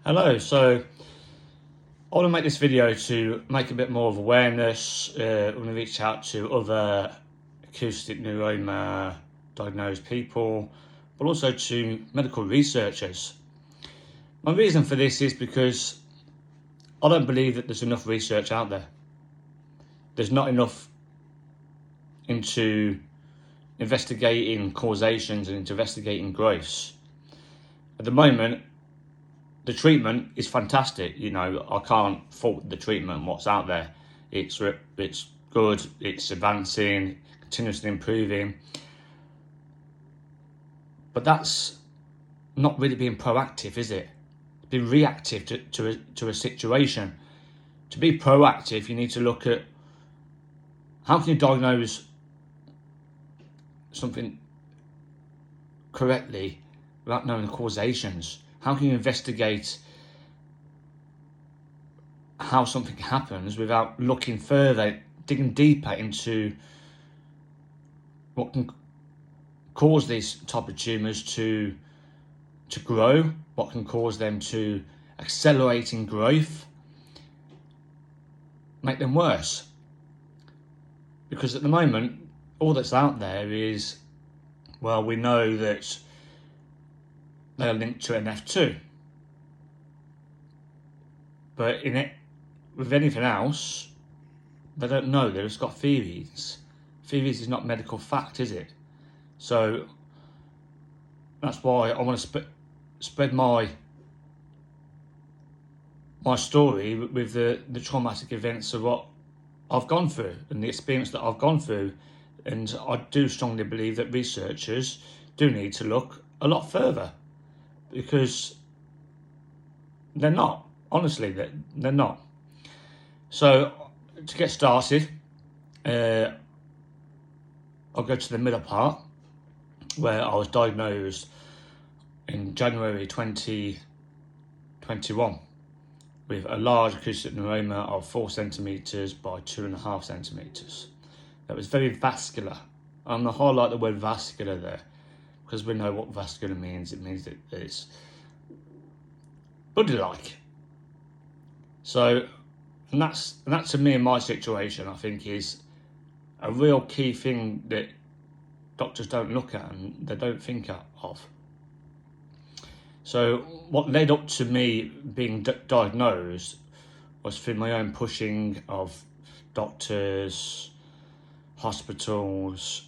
Hello, so I want to make this video to make a bit more of awareness. I want to reach out to other acoustic neuroma diagnosed people, but also to medical researchers. My reason for this is because I don't believe that there's enough research out there. There's not enough into investigating causations and into investigating growths. At the moment, the treatment is fantastic. You know, I can't fault the treatment, what's out there. It's good, it's advancing, continuously improving. But that's not really being proactive, is it? Being reactive to a situation. To be proactive, you need to look at how can you diagnose something correctly without knowing the causations. How can you investigate how something happens without looking further, digging deeper into what can cause these type of tumours to grow, what can cause them to accelerate in growth, make them worse? Because at the moment, all that's out there is, well, we know that they're linked to an F2. But with anything else, they don't know. They've just got theories. Theories is not medical fact, is it? So that's why I want to spread my story with the traumatic events of what I've gone through and the experience that I've gone through. And I do strongly believe that researchers do need to look a lot further, because they're not. Honestly, they're not. So to get started, I'll go to the middle part, where I was diagnosed in January 2021 with a large acoustic neuroma of 4 centimetres by 2.5 centimetres. That was very vascular. I'm going to highlight the word vascular there, because we know what vascular means. It means that it's bloody-like. So, and that to me in my situation, I think, is a real key thing that doctors don't look at and they don't think of. So what led up to me being diagnosed was through my own pushing of doctors, hospitals,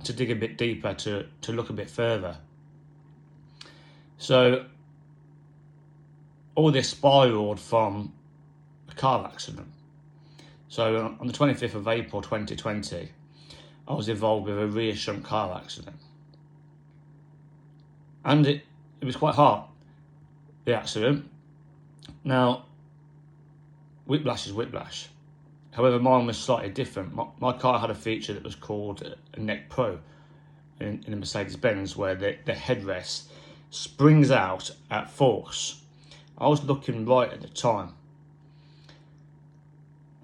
to dig a bit deeper, to look a bit further. So all this spiraled from a car accident. So on the 25th of April 2020, I was involved with a rear shunt car accident. And it was quite hard, the accident. Now, whiplash is whiplash. However, mine was slightly different. My car had a feature that was called a neck pro in a Mercedes-Benz, where the headrest springs out at force. I was looking right at the time.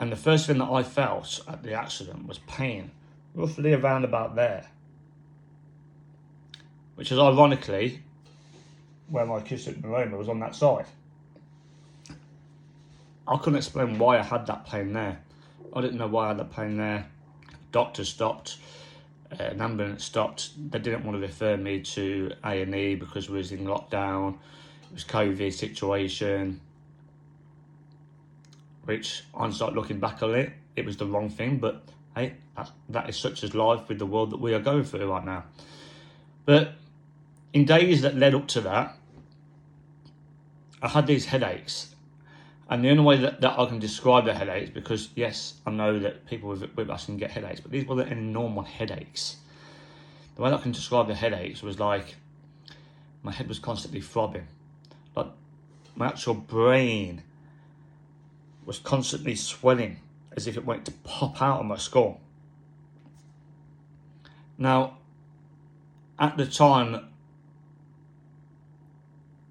And the first thing that I felt at the accident was pain, roughly around about there. Which is ironically where my acoustic neuroma was, on that side. I couldn't explain why I had that pain there. I didn't know why I had that pain there. Doctor stopped, an ambulance stopped. They didn't want to refer me to A&E because we was in lockdown. It was COVID situation, which hindsight looking back on it, it was the wrong thing. But hey, that is such as life with the world that we are going through right now. But in days that led up to that, I had these headaches. And the only way that I can describe the headaches, because yes, I know that people with whiplash can get headaches, but these weren't any normal headaches. The way that I can describe the headaches was like my head was constantly throbbing. Like my actual brain was constantly swelling as if it went to pop out of my skull. Now, at the time,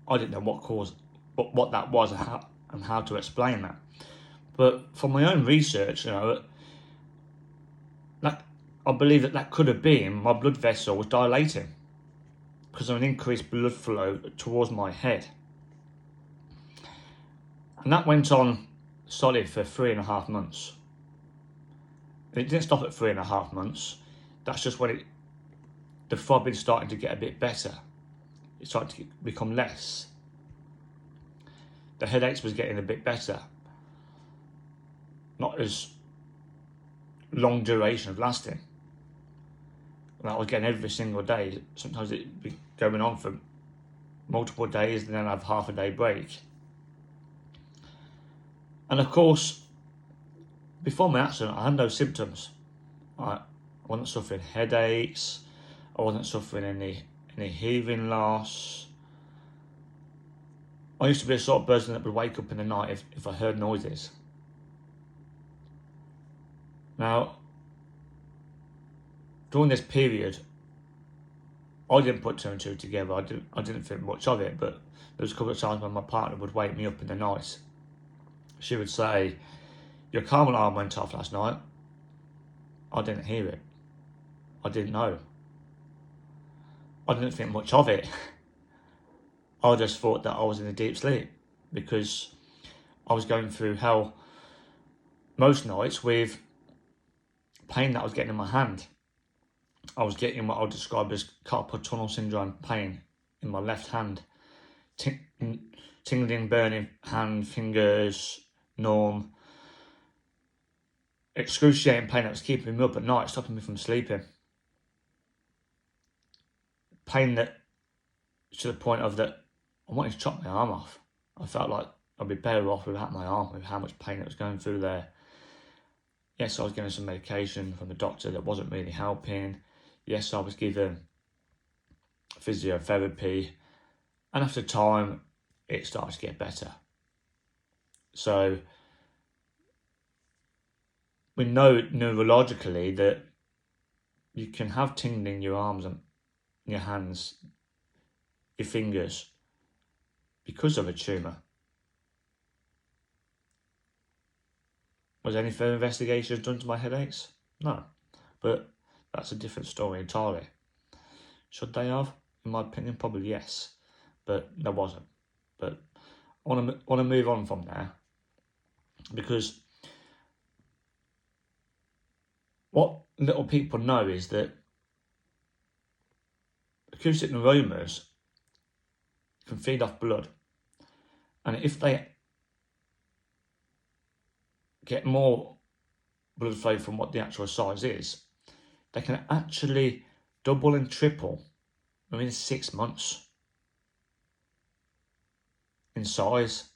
I didn't know what that was and how to explain that. But from my own research, you know, that I believe that could have been my blood vessel was dilating because of an increased blood flow towards my head. And that went on solid for 3.5 months. It didn't stop at 3.5 months. That's just when the throbbing started to get a bit better. It started to become less. The headaches was getting a bit better. Not as long duration of lasting. And I was getting every single day. Sometimes it'd be going on for multiple days and then I'd have half a day break. And of course, before my accident, I had no symptoms. I wasn't suffering headaches. I wasn't suffering any hearing loss. I used to be a sort of person that would wake up in the night if I heard noises. Now, during this period, I didn't put two and two together. I didn't think much of it, but there was a couple of times when my partner would wake me up in the night. She would say, "Your car alarm went off last night." I didn't hear it. I didn't know. I didn't think much of it. I just thought that I was in a deep sleep because I was going through hell most nights with pain that I was getting in my hand. I was getting what I would describe as carpal tunnel syndrome pain in my left hand. Tingling, burning hand, fingers, numb. Excruciating pain that was keeping me up at night, stopping me from sleeping. Pain that, to the point of that, I wanted to chop my arm off. I felt like I'd be better off without my arm, with how much pain it was going through there. Yes, I was getting some medication from the doctor that wasn't really helping. Yes, I was given physiotherapy. And after time, it started to get better. So, we know neurologically that you can have tingling in your arms and your hands, your fingers, because of a tumour. Was any further investigations done to my headaches? No. But that's a different story entirely. Should they have? In my opinion, probably yes. But there wasn't. But I want to move on from there, because what little people know is that acoustic neuromas can feed off blood. And if they get more blood flow from what the actual size is, they can actually double and triple within 6 months in size.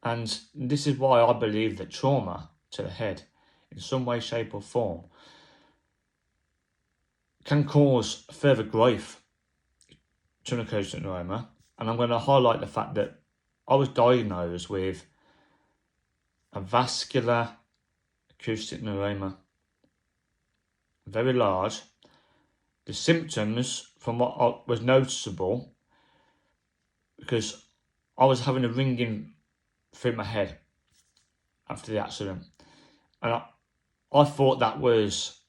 And this is why I believe that trauma to the head, in some way, shape or form, can cause further growth to an acoustic neuroma. And I'm going to highlight the fact that I was diagnosed with a vascular acoustic neuroma, very large. The symptoms, from what was noticeable, because I was having a ringing through my head after the accident, and I thought that was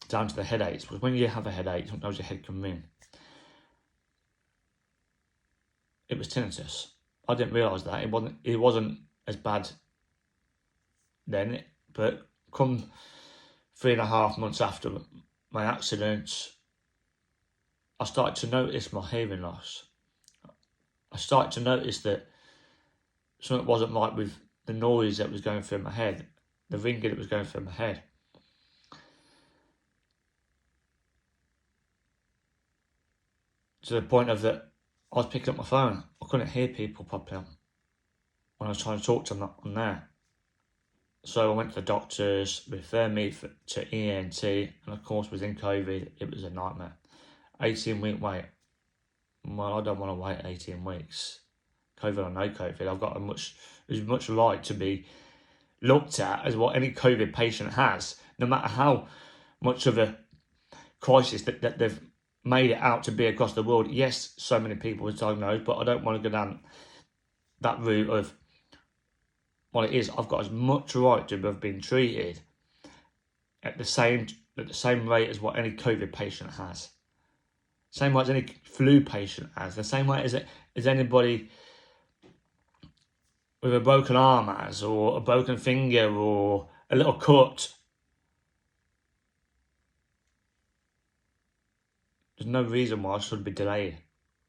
down to the headaches, because when you have a headache, sometimes your head can ring. It was tinnitus. I didn't realise that. It wasn't as bad then, but come 3.5 months after my accident, I started to notice my hearing loss. I started to notice that something wasn't right with the noise that was going through my head, the ringing that was going through my head. To the point of that, I was picking up my phone. I couldn't hear people properly when I was trying to talk to them on there. So I went to the doctors, referred me to ENT, and of course within COVID, it was a nightmare. 18-week wait. Well, I don't want to wait 18 weeks. COVID or no COVID, I've got as much right to be looked at as what any COVID patient has, no matter how much of a crisis that they've made it out to be across the world. Yes, so many people are diagnosed, but I don't want to go down that route of what it is. I've got as much right to have been treated at the same rate as what any COVID patient has. same way as any flu patient has, the same way as anybody with a broken arm has, or a broken finger, or a little cut. There's no reason why I should be delayed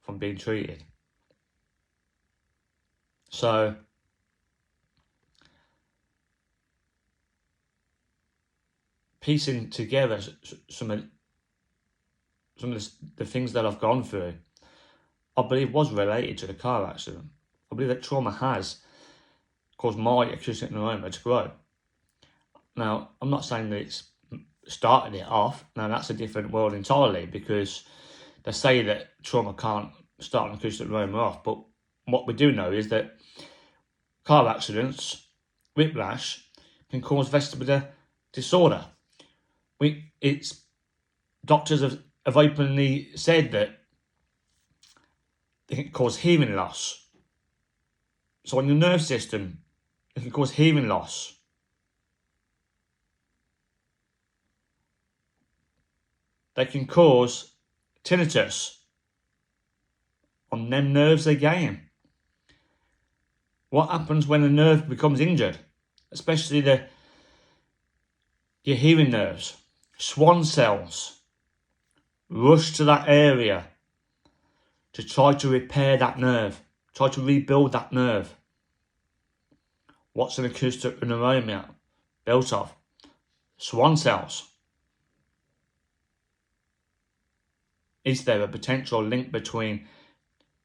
from being treated. So piecing together some of the things that I've gone through, I believe was related to the car accident. I believe that trauma has caused my acoustic neuroma to grow. Now, I'm not saying that it's started it off. Now, that's a different world entirely, because they say that trauma can't start an acoustic neuroma off. But what we do know is that car accidents, whiplash, can cause vestibular disorder. Doctors have openly said that they can cause hearing loss. So on your nerve system, it can cause hearing loss. They can cause tinnitus on them nerves again. What happens when a nerve becomes injured? Especially your hearing nerves. Swan cells rush to that area to try to repair that nerve, try to rebuild that nerve. What's an acoustic neuroma built of? Swan cells. Is there a potential link between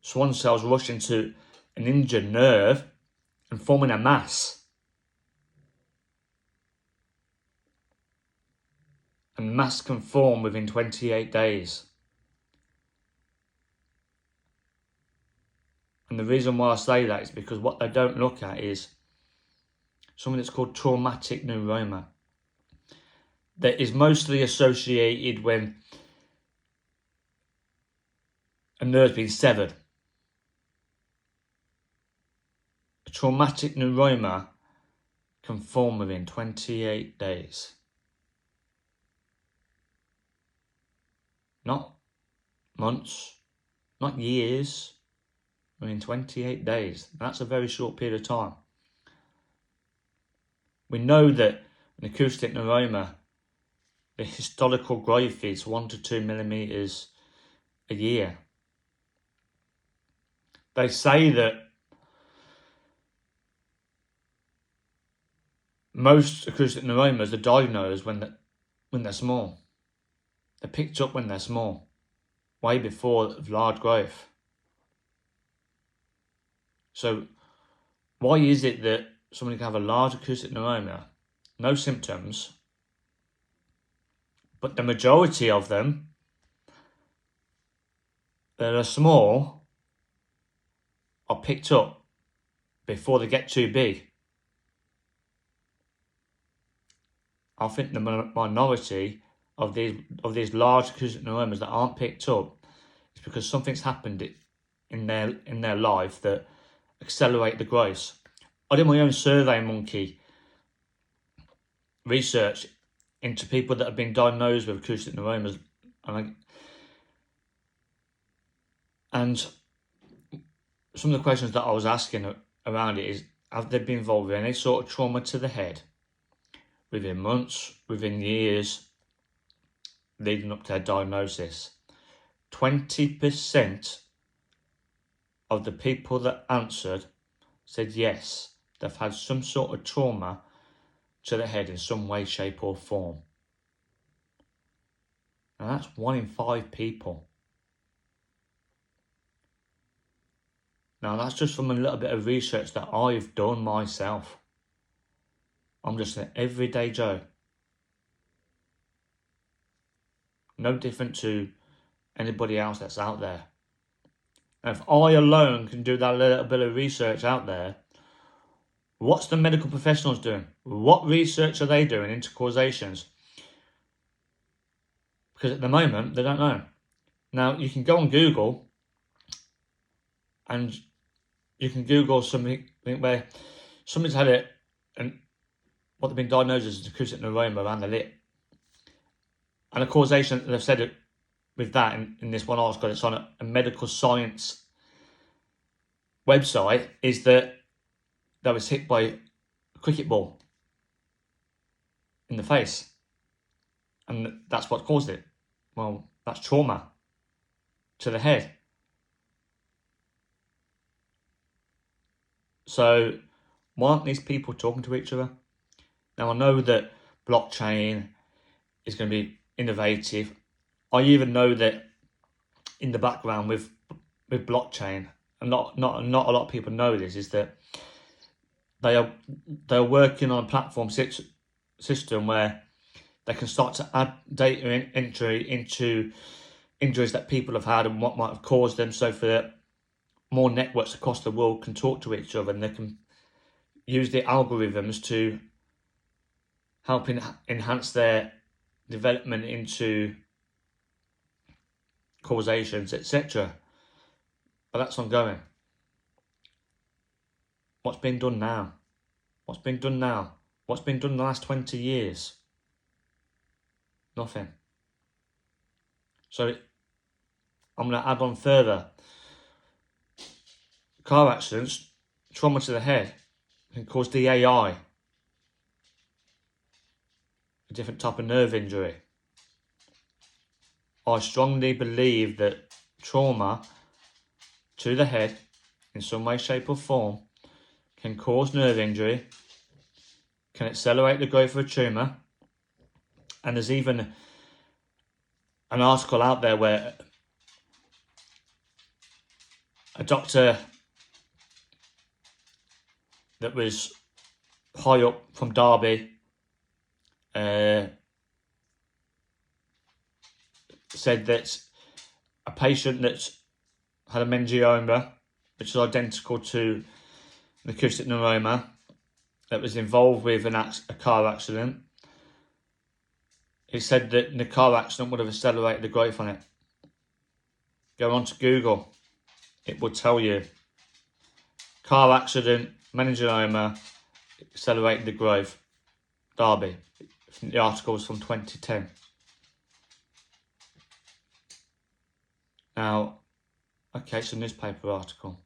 swan cells rushing to an injured nerve and forming a mass? And mass can form within 28 days. And the reason why I say that is because what they don't look at is something that's called traumatic neuroma, that is mostly associated when a nerve's been severed. A traumatic neuroma can form within 28 days. Not months, not years, within 28 days. That's a very short period of time. We know that an acoustic neuroma, the historical growth is 1 to 2 millimeters a year. They say that most acoustic neuromas are diagnosed when they're small. They're picked up when they're small, way before large growth. So why is it that somebody can have a large acoustic neuroma, no symptoms, but the majority of them that are small are picked up before they get too big? I think the minority of these large acoustic neuromas that aren't picked up is because something's happened in their life that accelerate the growth. I did my own survey monkey research into people that have been diagnosed with acoustic neuromas, and some of the questions that I was asking around it is, have they been involved with any sort of trauma to the head within months, within years, leading up to their diagnosis? 20% of the people that answered said yes, they've had some sort of trauma to the head in some way, shape or form. And that's 1 in 5 people. Now that's just from a little bit of research that I've done myself. I'm just an everyday Joe. No different to anybody else that's out there. And if I alone can do that little bit of research out there, what's the medical professionals doing? What research are they doing into causations? Because at the moment, they don't know. Now, you can go on Google and you can Google something where somebody's had it and what they've been diagnosed as an acoustic neuroma around the lip. And a causation, they've said it with that in this one article that's on a medical science website is that they was hit by a cricket ball in the face, and that's what caused it. Well, that's trauma to the head. So why aren't these people talking to each other? Now, I know that blockchain is going to be innovative. I even know that in the background with blockchain, and not a lot of people know this, is that they're working on a platform system where they can start to add data entry into injuries that people have had and what might have caused them, so for that more networks across the world can talk to each other, and they can use the algorithms to help enhance their development into causations, etc. But that's ongoing. What's been done now? What's been done now? What's been done in the last 20 years? Nothing. So I'm going to add on further. Car accidents, trauma to the head, can cause DAI, a different type of nerve injury. I strongly believe that trauma to the head, in some way, shape or form, can cause nerve injury, can accelerate the growth of a tumour, and there's even an article out there where a doctor that was high up from Derby said that a patient that had a meningioma, which is identical to an acoustic neuroma, that was involved with a car accident, he said that the car accident would have accelerated the growth on it. Go on to Google, it will tell you. Car accident, meningioma, accelerated the growth. Derby. The article was from 2010. Now, okay, it's a newspaper article,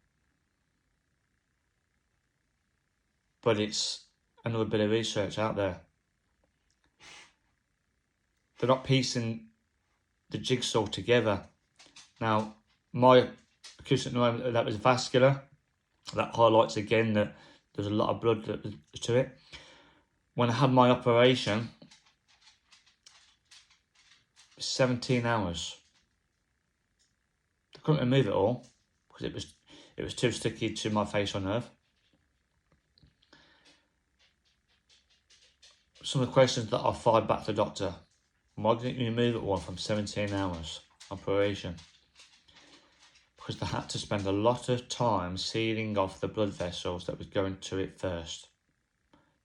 but it's another bit of research out there. They're not piecing the jigsaw together. Now, my acoustic neuroma, that was vascular. That highlights again that there's a lot of blood to it. When I had my operation, 17 hours. I couldn't remove it all because it was too sticky to my facial nerve. Some of the questions that I fired back to the doctor: why didn't you remove it all from 17 hours operation? Because they had to spend a lot of time sealing off the blood vessels that was going to it first.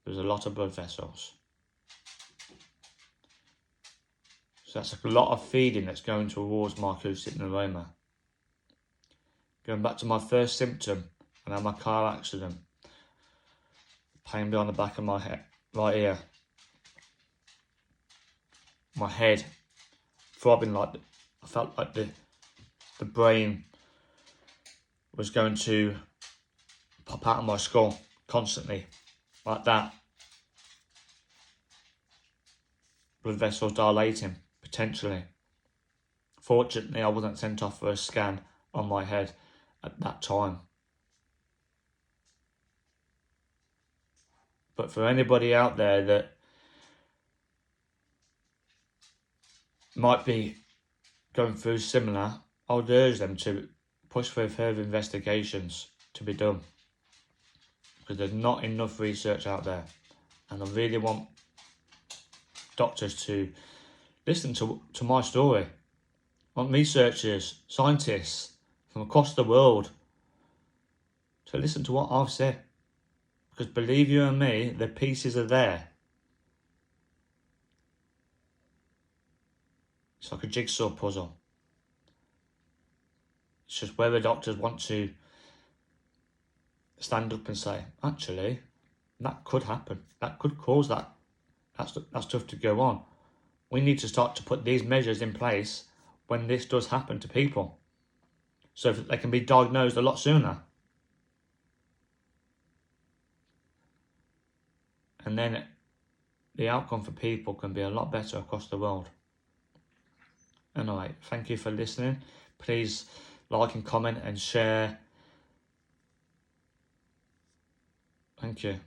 There was a lot of blood vessels. So that's a lot of feeding that's going towards my acoustic neuroma. Going back to my first symptom, when I had my car accident, pain behind the back of my head, right ear. My head throbbing, like I felt like the brain was going to pop out of my skull constantly, like that. Blood vessels dilating, potentially. Fortunately, I wasn't sent off for a scan on my head at that time. But for anybody out there that might be going through similar, I would urge them to push for further investigations to be done, because there's not enough research out there, and I really want doctors to listen to my story. I want researchers, scientists from across the world to listen to what I've said, because believe you and me, the pieces are there. It's like a jigsaw puzzle. It's just whether doctors want to stand up and say, actually, that could happen. That could cause that stuff to go on. We need to start to put these measures in place when this does happen to people, so that they can be diagnosed a lot sooner. And then the outcome for people can be a lot better across the world. Anyway, thank you for listening. Please like and comment and share. Thank you.